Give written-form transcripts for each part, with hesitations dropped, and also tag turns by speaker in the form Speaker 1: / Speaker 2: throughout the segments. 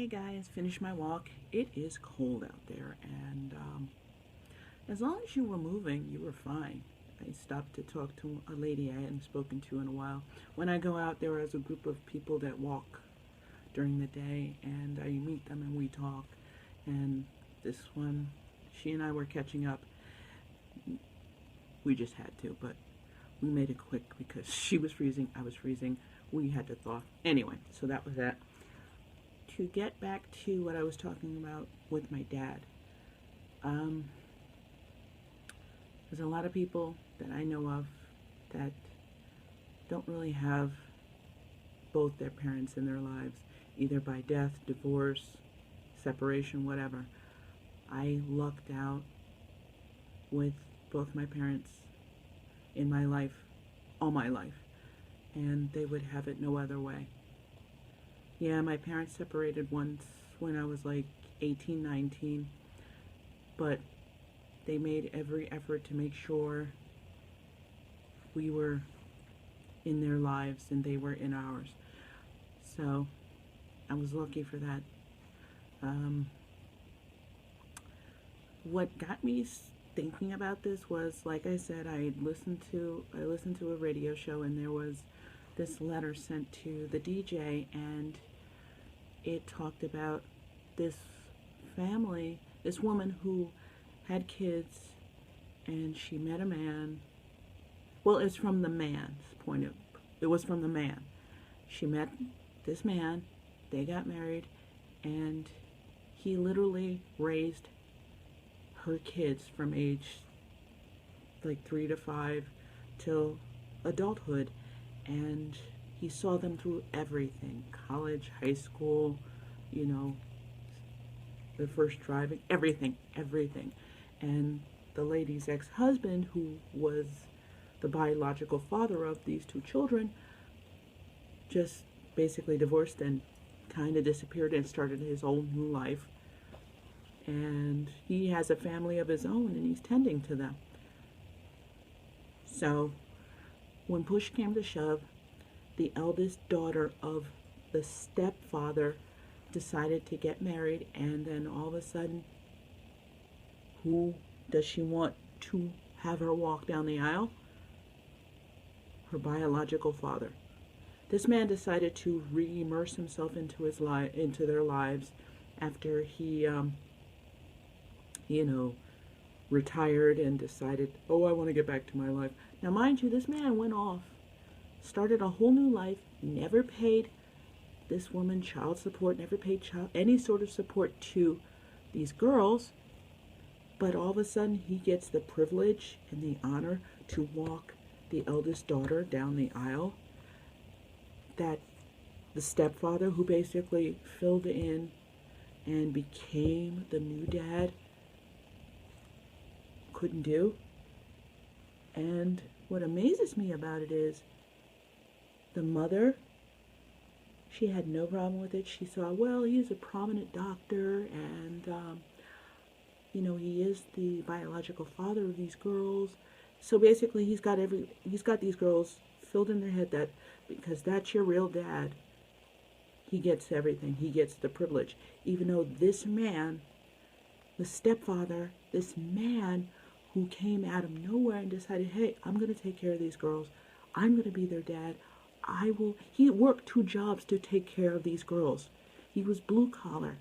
Speaker 1: Hey guys, finished my walk. It is cold out there, and as long as you were moving, you were fine. I stopped to talk to a lady I hadn't spoken to in a while. When I go out there as a group of people that walk during the day, and I meet them and we talk. And this one, she and I were catching up. We just had to, but we made it quick because she was freezing, I was freezing. We had to thaw. Anyway, so that was that. To get back to what I was talking about with my dad, there's a lot of people that I know of that don't really have both their parents in their lives, either by death, divorce, separation, whatever. I lucked out with both my parents in my life, all my life, and they would have it no other way. Yeah, my parents separated once when I was like 18, 19, but they made every effort to make sure we were in their lives and they were in ours. So I was lucky for that. What got me thinking about this was, like I said, I listened to a radio show, and there was this letter sent to the DJ, and it talked about this family, this woman who had kids, and she met a man. Well, it's from the man's point of, it was from the man. She met this man, they got married, and he literally raised her kids from age like 3 to 5 till adulthood, and he saw them through everything, college, high school, you know, the first driving, everything. And the lady's ex-husband, who was the biological father of these two children, just basically divorced and kind of disappeared and started his own new life. And he has a family of his own, and he's tending to them. So when push came to shove, the eldest daughter of the stepfather decided to get married, and then all of a sudden, who does she want to have her walk down the aisle? Her biological father. This man decided to re-immerse himself into into their lives after he retired and decided, oh, I want to get back to my life. Now, mind you, this man went off, started a whole new life, never paid this woman child support, never paid any sort of support to these girls, but all of a sudden he gets the privilege and the honor to walk the eldest daughter down the aisle that the stepfather, who basically filled in and became the new dad, couldn't do. And what amazes me about it is the mother, she had no problem with it. She saw, well, he's a prominent doctor, and he is the biological father of these girls. So basically he's got these girls filled in their head that because that's your real dad, he gets everything. He gets the privilege. Even though this man, the stepfather, this man who came out of nowhere and decided, hey, I'm going to take care of these girls. I'm going to be their dad. He worked 2 jobs to take care of these girls. He was blue collar.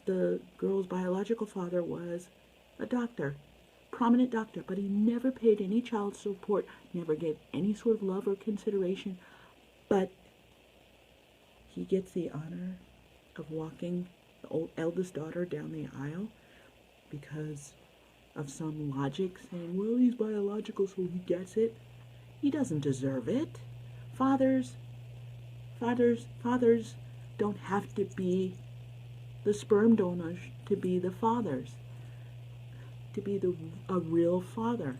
Speaker 1: The girl's biological father was a doctor, prominent doctor, but he never paid any child support, never gave any sort of love or consideration. But he gets the honor of walking the eldest daughter down the aisle because of some logic saying, well, he's biological, so he gets it. He doesn't deserve it. Fathers don't have to be the sperm donors to be the fathers, to be a real father.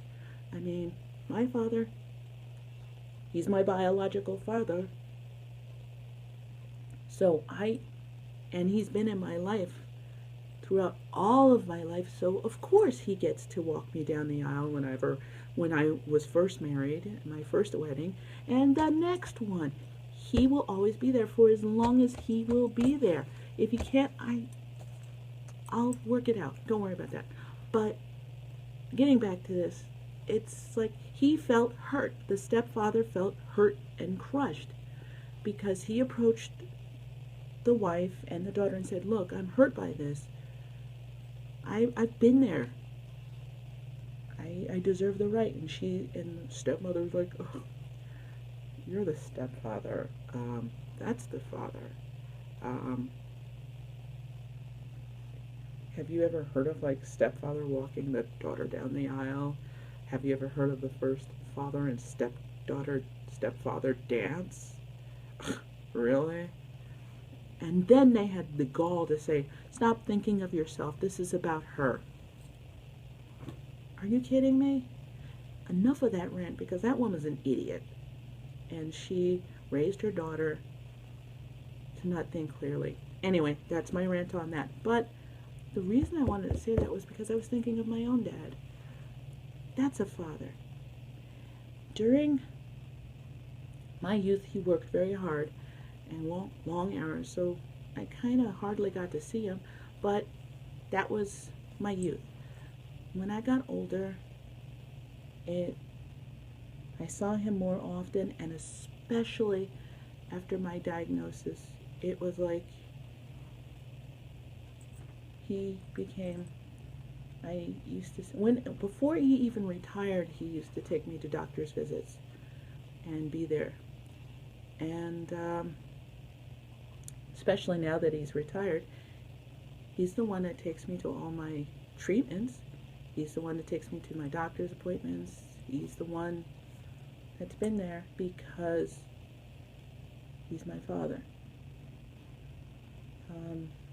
Speaker 1: I mean, my father, he's my biological father. And he's been in my life throughout all of my life, so of course he gets to walk me down the aisle when I was first married, my first wedding, and the next one. He will always be there for as long as he will be there. If you can't, I'll work it out. Don't worry about that. But getting back to this, it's like he felt hurt. The stepfather felt hurt and crushed because he approached the wife and the daughter and said, look, I'm hurt by this. I've been there. I deserve the right. And the stepmother was like, oh, you're the stepfather. That's the father. Have you ever heard of like stepfather walking the daughter down the aisle? Have you ever heard of the first father and stepfather dance? Really? And then they had the gall to say, stop thinking of yourself. This is about her. Are you kidding me? Enough of that rant, because that woman's an idiot. And she raised her daughter to not think clearly. Anyway, that's my rant on that. But the reason I wanted to say that was because I was thinking of my own dad. That's a father. During my youth, he worked very hard and long hours, so I kind of hardly got to see him, but that was my youth. When I got older, I saw him more often, and especially after my diagnosis, it was like he became, before he even retired, he used to take me to doctor's visits and be there. And especially now that he's retired, he's the one that takes me to all my treatments. He's the one that takes me to my doctor's appointments. He's the one that's been there because he's my father.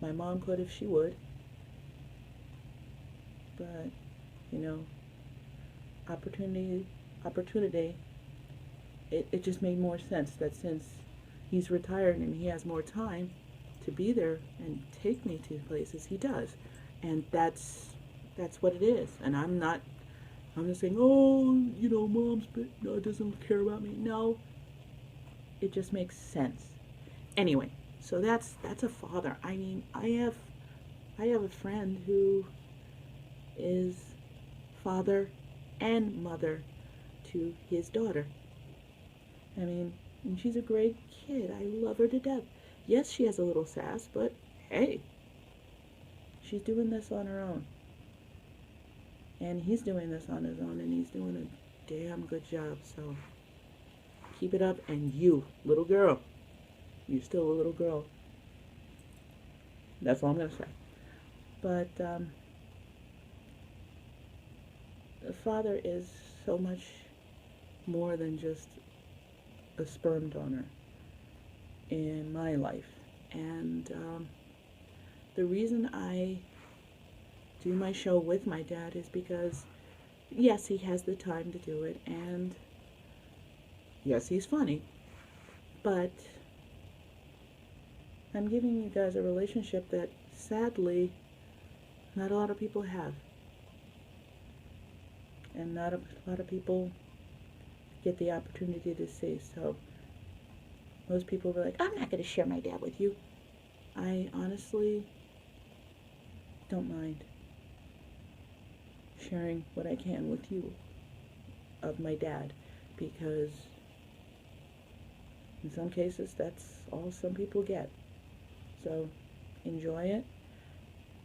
Speaker 1: My mom could if she would, but opportunity, it just made more sense that since he's retired and he has more time to be there and take me to places, he does. And that's what it is. And I'm not saying, oh, mom's doesn't care about me. No, it just makes sense. Anyway, so that's a father. I mean, I have a friend who is father and mother to his daughter. I mean, and she's a great kid. I love her to death. Yes, she has a little sass, but hey, she's doing this on her own. And he's doing this on his own, and he's doing a damn good job. So keep it up. And you, little girl, you're still a little girl. That's all I'm going to say. But the father is so much more than just a sperm donor in my life. And the reason I do my show with my dad is because, yes, he has the time to do it, and yes, he's funny, but I'm giving you guys a relationship that, sadly, not a lot of people have. And not a lot of people get the opportunity to see. So most people were like, I'm not going to share my dad with you. I honestly don't mind sharing what I can with you of my dad, because in some cases that's all some people get. So enjoy it.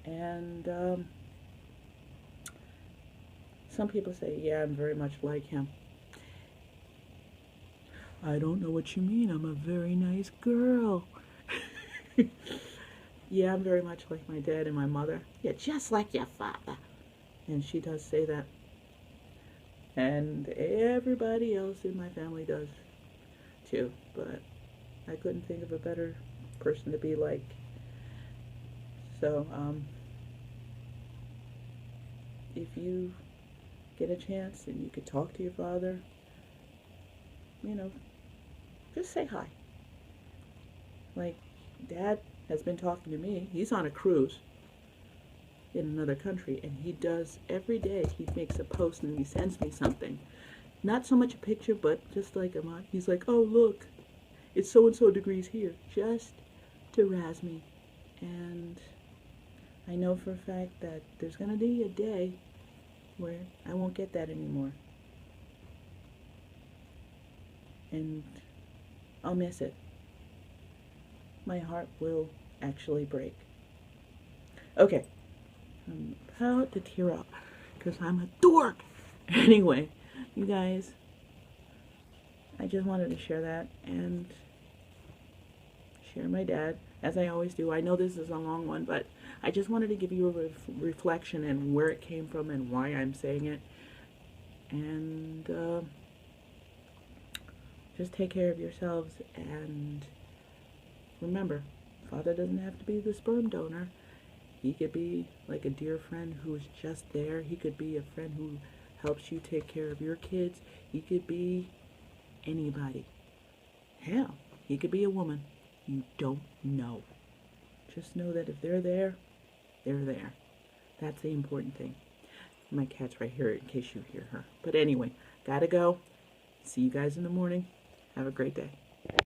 Speaker 1: And some people say, yeah, I'm very much like him. I don't know what you mean. I'm a very nice girl. Yeah, I'm very much like my dad and my mother. You're just like your father. And she does say that. And everybody else in my family does too. But I couldn't think of a better person to be like. So, if you get a chance and you could talk to your father, just say hi. Like, Dad has been talking to me. He's on a cruise in another country, and he does every day. He makes a post and he sends me something. Not so much a picture, but just like he's like, oh, look, it's so-and-so degrees here, just to razz me. And I know for a fact that there's going to be a day where I won't get that anymore. And I'll miss it. My heart will actually break. Okay, I'm about to tear up because I'm a dork. Anyway, you guys, I just wanted to share that and share my dad, as I always do. I know this is a long one, but I just wanted to give you a reflection and where it came from and why I'm saying it. And just take care of yourselves, and remember, Father doesn't have to be the sperm donor. He could be like a dear friend who's just there. He could be a friend who helps you take care of your kids. He could be anybody. Hell, he could be a woman. You don't know. Just know that if they're there, they're there. That's the important thing. My cat's right here in case you hear her. But anyway, gotta go. See you guys in the morning. Have a great day.